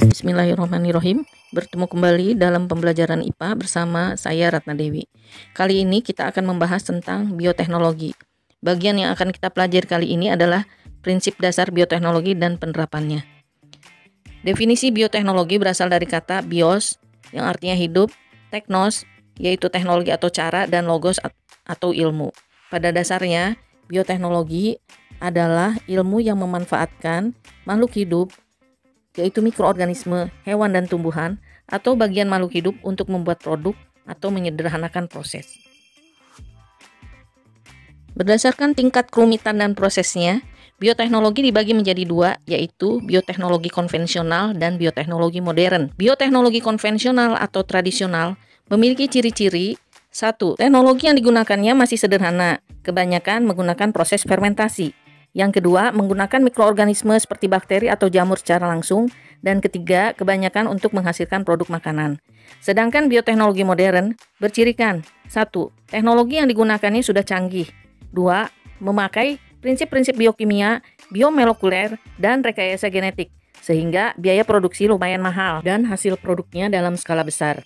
Bismillahirrahmanirrahim. Bertemu kembali dalam pembelajaran IPA bersama saya Ratna Dewi. Kali ini kita akan membahas tentang bioteknologi. Bagian yang akan kita pelajari kali ini adalah prinsip dasar bioteknologi dan penerapannya. Definisi bioteknologi berasal dari kata bios yang artinya hidup, teknos yaitu teknologi atau cara, dan logos atau ilmu. Pada dasarnya, bioteknologi adalah ilmu yang memanfaatkan makhluk hidup yaitu mikroorganisme, hewan dan tumbuhan, atau bagian makhluk hidup untuk membuat produk atau menyederhanakan proses. Berdasarkan tingkat kerumitan dan prosesnya, bioteknologi dibagi menjadi dua, yaitu bioteknologi konvensional dan bioteknologi modern. Bioteknologi konvensional atau tradisional memiliki ciri-ciri: 1. Teknologi yang digunakannya masih sederhana, kebanyakan menggunakan proses fermentasi. Yang kedua, menggunakan mikroorganisme seperti bakteri atau jamur secara langsung. Dan ketiga, kebanyakan untuk menghasilkan produk makanan. Sedangkan bioteknologi modern bercirikan: 1. Teknologi yang digunakannya sudah canggih. 2. Memakai prinsip-prinsip biokimia, biomolekuler, dan rekayasa genetik, sehingga biaya produksi lumayan mahal dan hasil produknya dalam skala besar.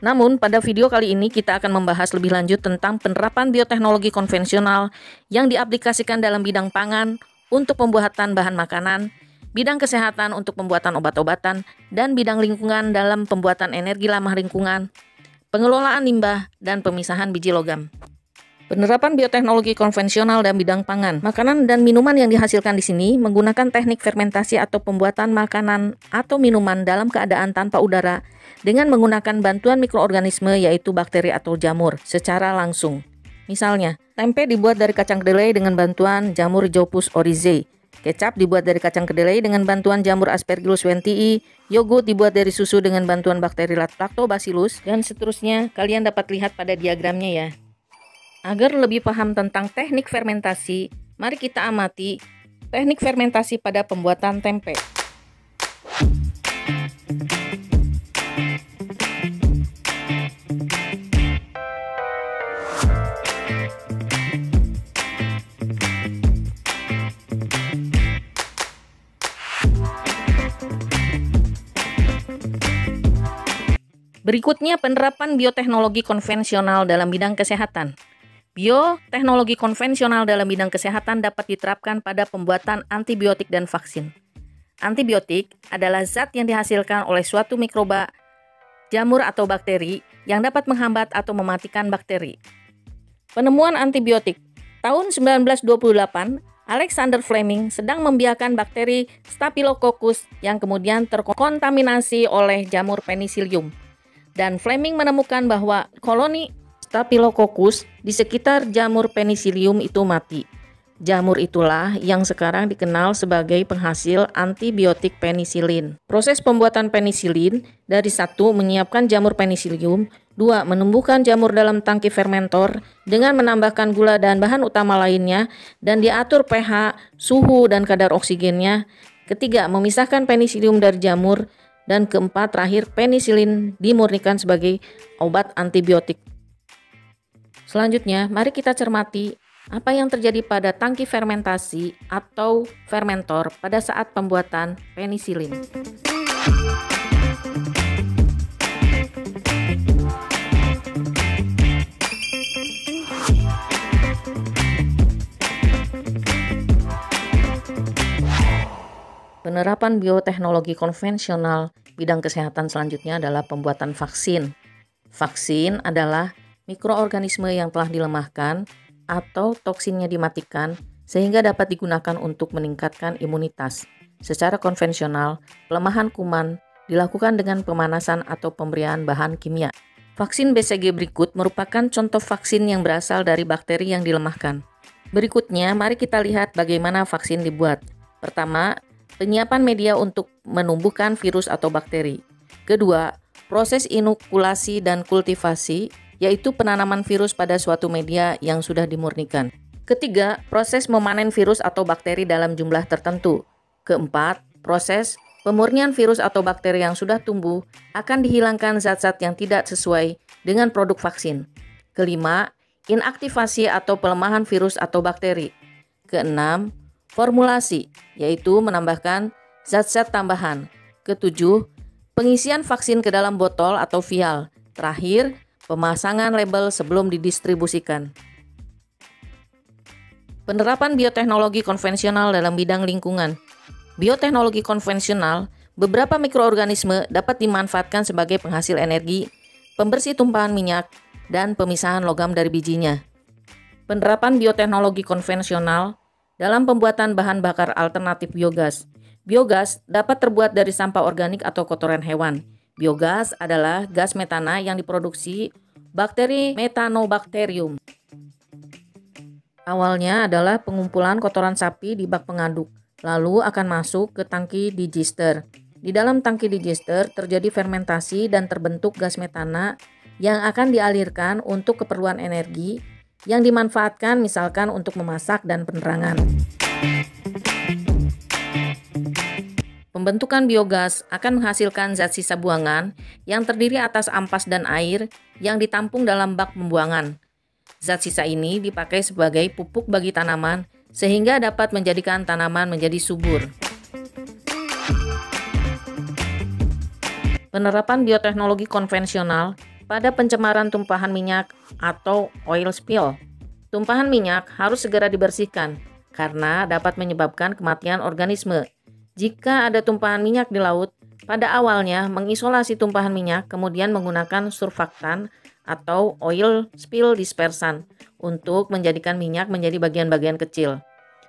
Namun, pada video kali ini kita akan membahas lebih lanjut tentang penerapan bioteknologi konvensional yang diaplikasikan dalam bidang pangan untuk pembuatan bahan makanan, bidang kesehatan untuk pembuatan obat-obatan, dan bidang lingkungan dalam pembuatan energi ramah lingkungan, pengelolaan limbah, dan pemisahan biji logam. Penerapan bioteknologi konvensional dalam bidang pangan, makanan dan minuman yang dihasilkan di sini menggunakan teknik fermentasi atau pembuatan makanan atau minuman dalam keadaan tanpa udara dengan menggunakan bantuan mikroorganisme yaitu bakteri atau jamur secara langsung. Misalnya, tempe dibuat dari kacang kedelai dengan bantuan jamur Rhizopus oryzae, kecap dibuat dari kacang kedelai dengan bantuan jamur Aspergillus wendtii, yogurt dibuat dari susu dengan bantuan bakteri Lactobacillus, dan seterusnya. Kalian dapat lihat pada diagramnya ya. Agar lebih paham tentang teknik fermentasi, mari kita amati teknik fermentasi pada pembuatan tempe. Berikutnya, penerapan bioteknologi konvensional dalam bidang kesehatan. Bioteknologi konvensional dalam bidang kesehatan dapat diterapkan pada pembuatan antibiotik dan vaksin. Antibiotik adalah zat yang dihasilkan oleh suatu mikroba, jamur atau bakteri yang dapat menghambat atau mematikan bakteri. Penemuan antibiotik. Tahun 1928, Alexander Fleming sedang membiarkan bakteri Staphylococcus yang kemudian terkontaminasi oleh jamur Penicillium. Dan Fleming menemukan bahwa koloni Staphylococcus di sekitar jamur Penicillium itu mati. Jamur itulah yang sekarang dikenal sebagai penghasil antibiotik penisilin. Proses pembuatan penisilin dari 1. Menyiapkan jamur Penicillium, 2. Menumbuhkan jamur dalam tangki fermentor dengan menambahkan gula dan bahan utama lainnya dan diatur pH, suhu, dan kadar oksigennya. Ketiga, memisahkan Penicillium dari jamur. Dan keempat, terakhir, penisilin dimurnikan sebagai obat antibiotik. Selanjutnya, mari kita cermati apa yang terjadi pada tangki fermentasi atau fermentor pada saat pembuatan penisilin. Penerapan bioteknologi konvensional bidang kesehatan selanjutnya adalah pembuatan vaksin. Vaksin adalah mikroorganisme yang telah dilemahkan atau toksinnya dimatikan sehingga dapat digunakan untuk meningkatkan imunitas. Secara konvensional, pelemahan kuman dilakukan dengan pemanasan atau pemberian bahan kimia. Vaksin BCG berikut merupakan contoh vaksin yang berasal dari bakteri yang dilemahkan. Berikutnya, mari kita lihat bagaimana vaksin dibuat. Pertama, penyiapan media untuk menumbuhkan virus atau bakteri. Kedua, proses inokulasi dan kultivasi, yaitu penanaman virus pada suatu media yang sudah dimurnikan. Ketiga, proses memanen virus atau bakteri dalam jumlah tertentu. Keempat, proses pemurnian virus atau bakteri yang sudah tumbuh akan dihilangkan zat-zat yang tidak sesuai dengan produk vaksin. Kelima, inaktivasi atau pelemahan virus atau bakteri. Keenam, formulasi, yaitu menambahkan zat-zat tambahan. Ketujuh, pengisian vaksin ke dalam botol atau vial. Terakhir, pemasangan label sebelum didistribusikan. Penerapan bioteknologi konvensional dalam bidang lingkungan. Bioteknologi konvensional, beberapa mikroorganisme dapat dimanfaatkan sebagai penghasil energi, pembersih tumpahan minyak, dan pemisahan logam dari bijinya. Penerapan bioteknologi konvensional dalam pembuatan bahan bakar alternatif biogas. Biogas dapat terbuat dari sampah organik atau kotoran hewan. Biogas adalah gas metana yang diproduksi bakteri Methanobacterium. Awalnya adalah pengumpulan kotoran sapi di bak pengaduk, lalu akan masuk ke tangki digester. Di dalam tangki digester terjadi fermentasi dan terbentuk gas metana yang akan dialirkan untuk keperluan energi yang dimanfaatkan misalkan untuk memasak dan penerangan. Pembentukan biogas akan menghasilkan zat sisa buangan yang terdiri atas ampas dan air yang ditampung dalam bak pembuangan. Zat sisa ini dipakai sebagai pupuk bagi tanaman sehingga dapat menjadikan tanaman menjadi subur. Penerapan bioteknologi konvensional pada pencemaran tumpahan minyak atau oil spill. Tumpahan minyak harus segera dibersihkan karena dapat menyebabkan kematian organisme. Jika ada tumpahan minyak di laut, pada awalnya mengisolasi tumpahan minyak kemudian menggunakan surfaktan atau oil spill dispersan untuk menjadikan minyak menjadi bagian-bagian kecil.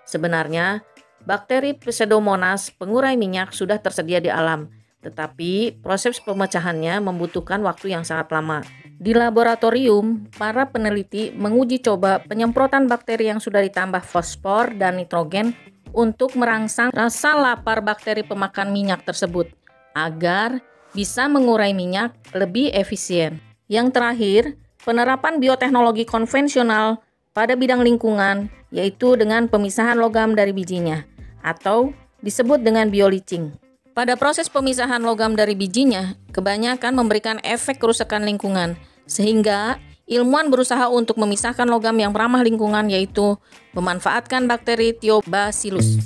Sebenarnya, bakteri Pseudomonas pengurai minyak sudah tersedia di alam, tetapi proses pemecahannya membutuhkan waktu yang sangat lama. Di laboratorium, para peneliti menguji coba penyemprotan bakteri yang sudah ditambah fosfor dan nitrogen untuk merangsang rasa lapar bakteri pemakan minyak tersebut agar bisa mengurai minyak lebih efisien. Yang terakhir, penerapan bioteknologi konvensional pada bidang lingkungan, yaitu dengan pemisahan logam dari bijinya, atau disebut dengan bioleaching. Pada proses pemisahan logam dari bijinya, kebanyakan memberikan efek kerusakan lingkungan, sehingga ilmuwan berusaha untuk memisahkan logam yang ramah lingkungan, yaitu memanfaatkan bakteri Thiobacillus.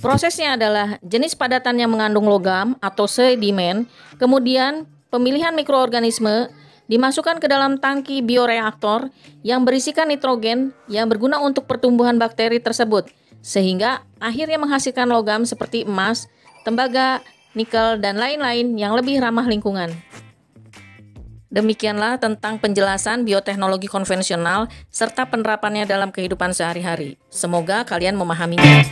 Prosesnya adalah jenis padatan yang mengandung logam atau sedimen, kemudian pemilihan mikroorganisme dimasukkan ke dalam tangki bioreaktor yang berisikan nitrogen yang berguna untuk pertumbuhan bakteri tersebut, sehingga akhirnya menghasilkan logam seperti emas, tembaga, nikel, dan lain-lain yang lebih ramah lingkungan. Demikianlah tentang penjelasan bioteknologi konvensional serta penerapannya dalam kehidupan sehari-hari. Semoga kalian memahaminya.